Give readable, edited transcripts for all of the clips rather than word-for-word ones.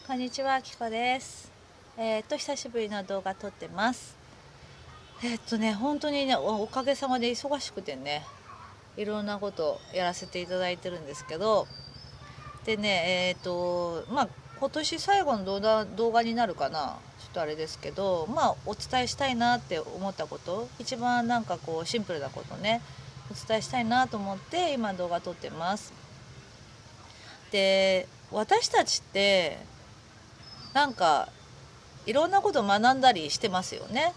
こんにちは、きこです。久しぶりの動画撮ってます。本当にね、おかげさまで忙しくてね、いろんなことやらせていただいてるんですけど、でね、今年最後の動画になるかな、ちょっとあれですけど、お伝えしたいなって思ったこと、一番なんかこうシンプルなことね、お伝えしたいなと思って今動画撮ってます。で、私たちってなんかいろんなことを学んだりしてますよね。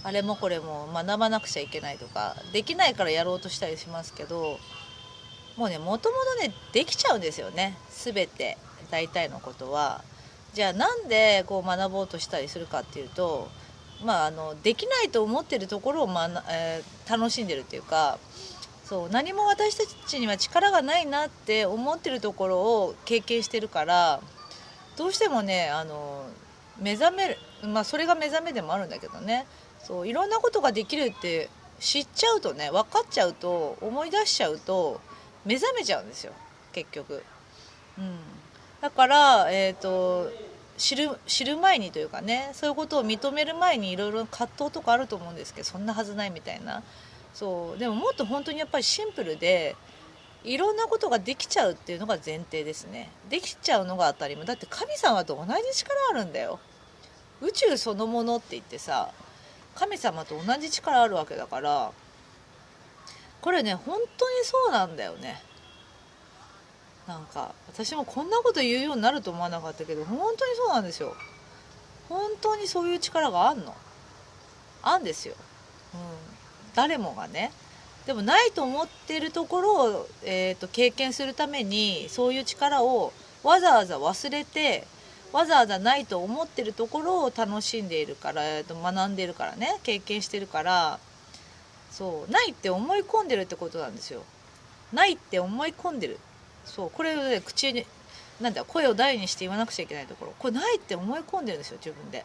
あれもこれも学ばなくちゃいけないとか、できないからやろうとしたりしますけど、もうね、もともとね、できちゃうんですよね。全て、大体のことは。じゃあなんでこう学ぼうとしたりするかっていうと、できないと思ってるところを、楽しんでるっていうか、そう、何も私たちには力がないなって思ってるところを経験してるから、どうしてもね、目覚める、それが目覚めでもあるんだけどね、そういろんなことができるって知っちゃうとね、分かっちゃうと、思い出しちゃうと目覚めちゃうんですよ、結局。だから、知る前にというかね、そういうことを認める前にいろいろ葛藤とかあると思うんですけど、そんなはずないみたいな。そうでももっと本当にやっぱりシンプルで、いろんなことができちゃうっていうのが前提ですね。できちゃうのが当たり前だって、神様と同じ力あるんだよ。宇宙そのものって言ってさ、神様と同じ力あるわけだから、これね、本当にそうなんだよね。なんか私もこんなこと言うようになると思わなかったけど、本当にそうなんですよ。本当にそういう力があんですよ。うん、誰もがね。でもないと思ってるところを、経験するために、そういう力をわざわざ忘れて、わざわざないと思ってるところを楽しんでいるから、学んでるからね、経験してるから、そうないって思い込んでるってことなんですよ。ないって思い込んでる。そう、これをね、口に声を大にして言わなくちゃいけないところ、これないって思い込んでるんですよ、自分で。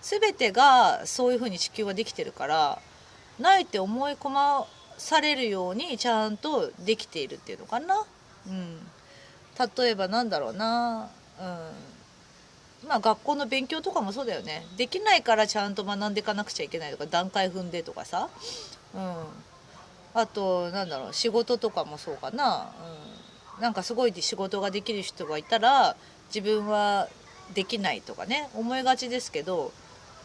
全てがそういうふうに地球はできてるから、ないって思い込まされるようにちゃんとできているっていうのかな。例えばなんだろうな、学校の勉強とかもそうだよね。できないからちゃんと学んでいかなくちゃいけないとか、段階踏んでとかさ。あとなんだろう、仕事とかもそうかな。なんかすごい仕事ができる人がいたら、自分はできないとかね、思いがちですけど、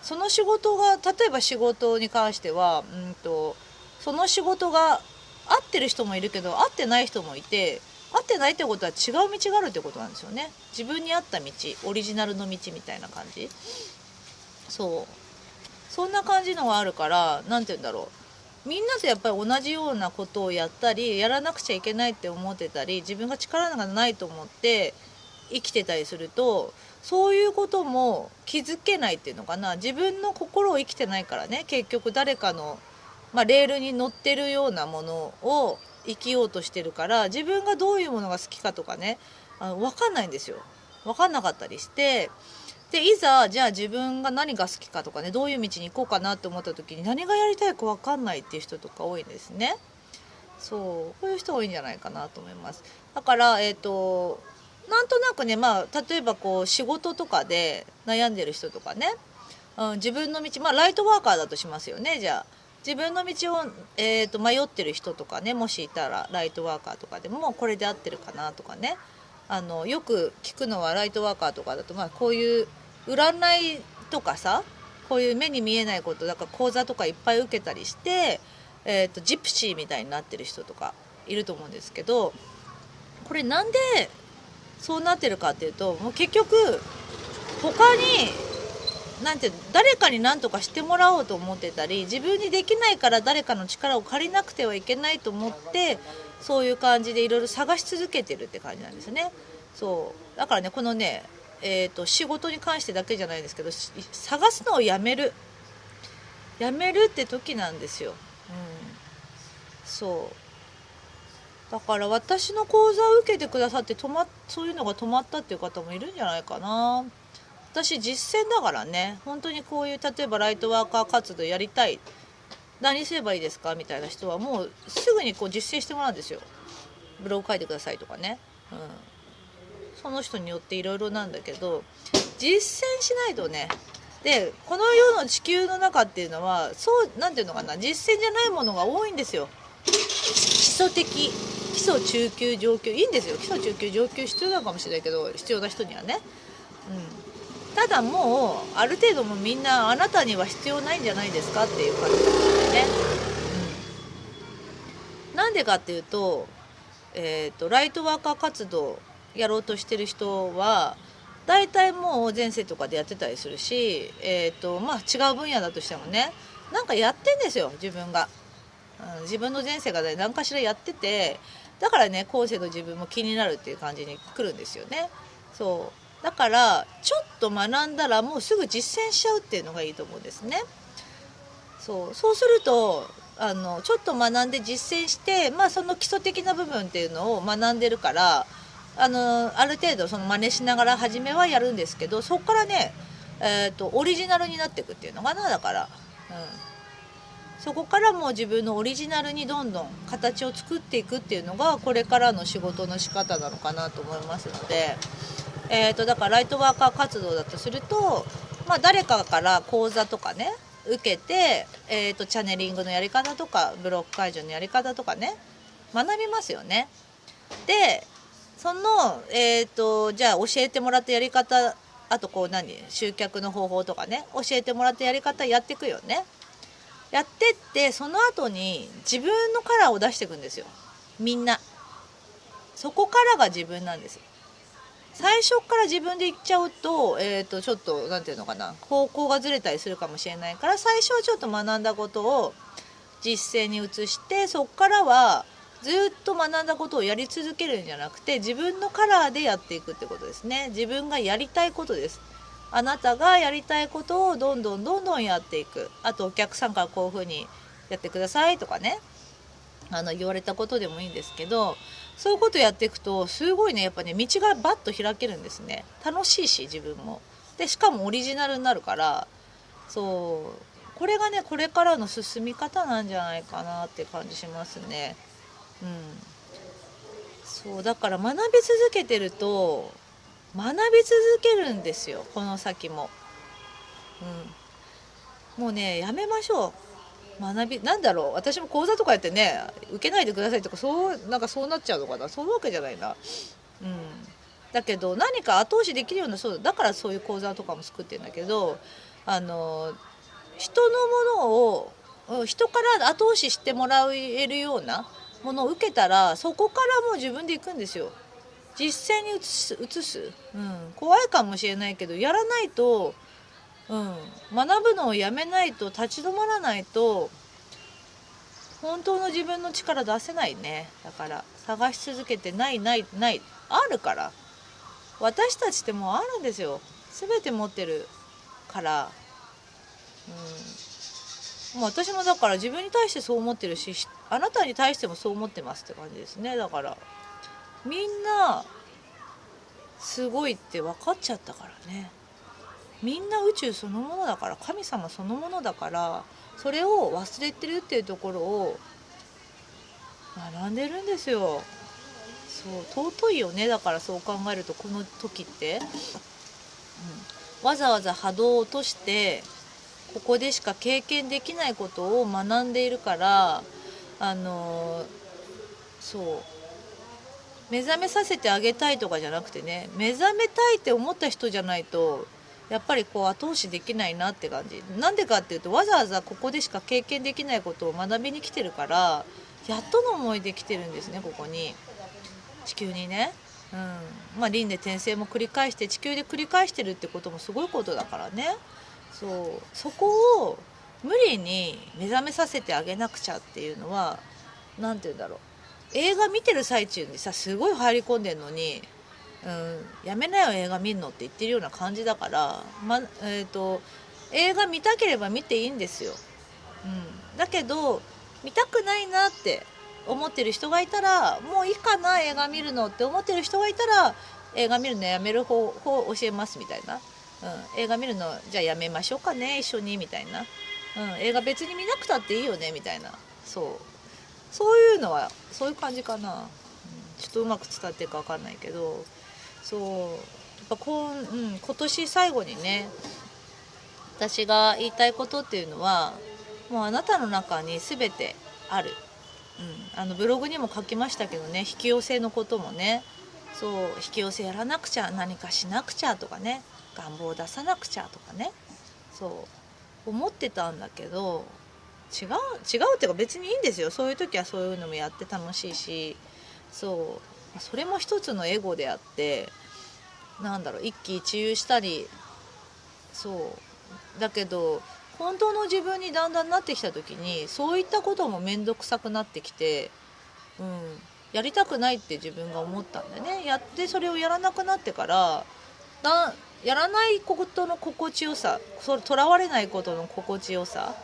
その仕事が、例えば仕事に関しては、その仕事が合ってる人もいるけど、合ってない人もいて、合ってないってことは違う道があるってことなんですよね。自分に合った道、オリジナルの道みたいな感じ。そんな感じのがあるから、なんて言うんだろう。みんなとやっぱり同じようなことをやったり、やらなくちゃいけないって思ってたり、自分が力がないと思って生きてたりすると、そういうことも気づけないっていうのかな。自分の心を生きてないからね、結局誰かの、レールに乗ってるようなものを生きようとしてるから、自分がどういうものが好きかとかね、分かんないんですよ。分かんなかったりして、でいざじゃあ自分が何が好きかとかね、どういう道に行こうかなって思った時に、何がやりたいか分かんないっていう人とか多いんですね。そう、こういう人多いんじゃないかなと思います。だからなんとなくね、例えばこう仕事とかで悩んでる人とかね、自分の道、ライトワーカーだとしますよね。じゃあ自分の道を、迷ってる人とかね、もしいたらライトワーカーとかでもこれで合ってるかなとかね、よく聞くのはライトワーカーとかだと、こういう占いとかさ、こういう目に見えないことだから講座とかいっぱい受けたりして、ジプシーみたいになってる人とかいると思うんですけど、これなんでそうなってるかっていうと、もう結局他に誰かに何とかしてもらおうと思ってたり、自分にできないから誰かの力を借りなくてはいけないと思って、そういう感じでいろいろ探し続けてるって感じなんですね。そうだからね、このね、仕事に関してだけじゃないですけど、探すのをやめるって時なんですよ。そうだから、私の講座を受けてくださってそういうのが止まったっていう方もいるんじゃないかな。私実践だからね、本当にこういう、例えばライトワーカー活動やりたい、何すればいいですかみたいな人はもうすぐにこう実践してもらうんですよ。ブログ書いてくださいとかね。その人によっていろいろなんだけど、実践しないとね。でこの世の地球の中っていうのはそうなんていうのかな、実践じゃないものが多いんですよ。基礎中級上級いいんですよ。基礎中級上級必要なのかもしれないけど、必要な人にはね、ただもうある程度もみんなあなたには必要ないんじゃないですかっていう感じなんですよね。なんでかっていうと、ライトワーカー活動やろうとしてる人は大体もう前世とかでやってたりするし、違う分野だとしてもね、なんかやってんですよ自分が、自分の前世が何かしらやってて、だからね後世の自分も気になるっていう感じに来るんですよね。そうだからちょっと学んだらもうすぐ実践しちゃうっていうのがいいと思うんですね。そうするとちょっと学んで実践して、その基礎的な部分っていうのを学んでるから、ある程度その真似しながら初めはやるんですけど、そこからね、オリジナルになっていくっていうのかな。だから、そこからもう自分のオリジナルにどんどん形を作っていくっていうのがこれからの仕事の仕方なのかなと思いますので、だからライトワーカー活動だとすると、誰かから講座とかね受けて、チャネリングのやり方とかブロック解除のやり方とかね学びますよね。でその、じゃあ教えてもらったやり方、あと集客の方法とかね教えてもらったやり方やっていくよね。やってってその後に自分のカラーを出していくんですよ。みんなそこからが自分なんです。最初から自分で言っちゃうと、ちょっとなんていうのかな、方向がずれたりするかもしれないから、最初はちょっと学んだことを実践に移して、そこからはずっと学んだことをやり続けるんじゃなくて、自分のカラーでやっていくってことですね。自分がやりたいことです。あなたがやりたいことをどんどんやっていく。あとお客さんからこういうふうにやってくださいとかね、言われたことでもいいんですけど、そういうことやっていくとすごいね、やっぱね道がバッと開けるんですね。楽しいし自分も。でしかもオリジナルになるから、これがねこれからの進み方なんじゃないかなって感じしますね。だから学び続けてると学び続けるんですよ、この先も。もうねやめましょう。なんだろう、私も講座とかやってね受けないでくださいとかそうなっちゃうのかな。そういうわけじゃないな。だけど何か後押しできるような、だからそういう講座とかも作ってるんだけど、人のものを人から後押ししてもらえるようなものを受けたら、そこからもう自分で行くんですよ。実践に移す、怖いかもしれないけどやらないと、学ぶのをやめないと、立ち止まらないと本当の自分の力出せないね。だから探し続けてないあるから、私たちってもうあるんですよ。全て持ってるから、もう私もだから自分に対してそう思ってるし、あなたに対してもそう思ってますって感じですね。だからみんなすごいって分かっちゃったからね。みんな宇宙そのものだから、神様そのものだから、それを忘れてるっていうところを学んでるんですよ。尊いよね。だからそう考えるとこの時って、わざわざ波動を落としてここでしか経験できないことを学んでいるから、目覚めさせてあげたいとかじゃなくてね、目覚めたいって思った人じゃないとやっぱり後押しできないなって感じ。なんでかっていうと、わざわざここでしか経験できないことを学びに来てるから、やっとの思いで来てるんですね、ここに、地球にね。輪廻転生も繰り返して地球で繰り返してるってこともすごいことだからね。そこを無理に目覚めさせてあげなくちゃっていうのは、何て言うんだろう、映画見てる最中にさすごい入り込んでんのに、やめなよ映画見んのって言ってるような感じだから、映画見たければ見ていいんですよ。だけど見たくないなって思ってる人がいたら、もういいかな映画見るのって思ってる人がいたら、映画見るのやめる方を教えますみたいな。映画見るのじゃあやめましょうかね一緒にみたいな。映画別に見なくたっていいよねみたいな。そういうのはそういう感じかな。ちょっとうまく伝わってるか分かんないけど、そうやっぱ今年最後にね、私が言いたいことっていうのは、もうあなたの中に全てある、ブログにも書きましたけどね、引き寄せのこともね、そう引き寄せやらなくちゃ、何かしなくちゃとかね、願望を出さなくちゃとかね、そう思ってたんだけど、違うっていうか、別にいいんですよ、そういう時はそういうのもやって楽しいし、それも一つのエゴであって、なんだろう、一喜一憂したり、だけど本当の自分にだんだんなってきた時に、そういったことも面倒くさくなってきて、やりたくないって自分が思ったんでね、やってそれをやらなくなってから、やらないことの心地よさ、とらわれないことの心地よさ、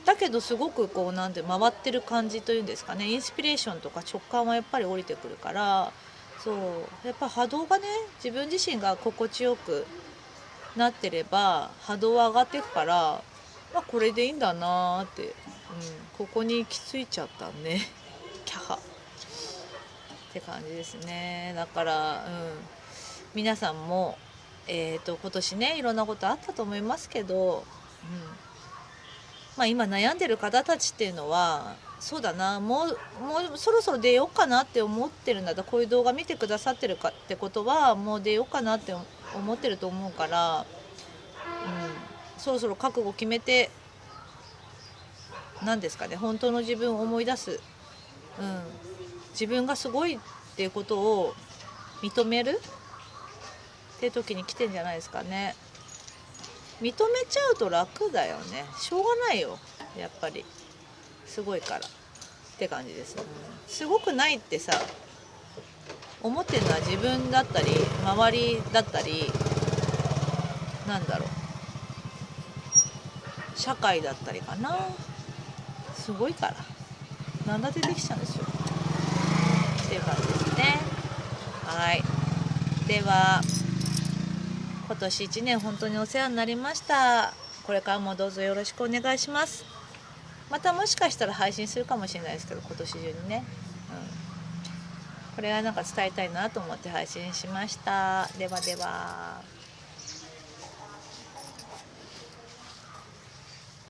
だけどすごくこうなんて回ってる感じというんですかね、インスピレーションとか直感はやっぱり降りてくるから、やっぱ波動がね、自分自身が心地よくなってれば波動は上がっていくから、これでいいんだなって、ここに行き着いちゃったねキャハって感じですね。だから、皆さんも、今年ねいろんなことあったと思いますけど、今悩んでる方たちっていうのは、そうだな、もうそろそろ出ようかなって思ってるんだったら、こういう動画見てくださってるかってことは、もう出ようかなって思ってると思うから、そろそろ覚悟決めて、何ですかね、本当の自分を思い出す、自分がすごいっていうことを認めるっていう時に来てんじゃないですかね。認めちゃうと楽だよね、しょうがないよ、やっぱりすごいからって感じです。すごくないってさ、思ってるのは自分だったり周りだったり、なんだろう、社会だったりかな。すごいから何だってできちゃうんですよっていう感じですね。はい、では今年1年本当にお世話になりました。これからもどうぞよろしくお願いします。またもしかしたら配信するかもしれないですけど、今年中にね、これはなんか伝えたいなと思って配信しました。ではでは。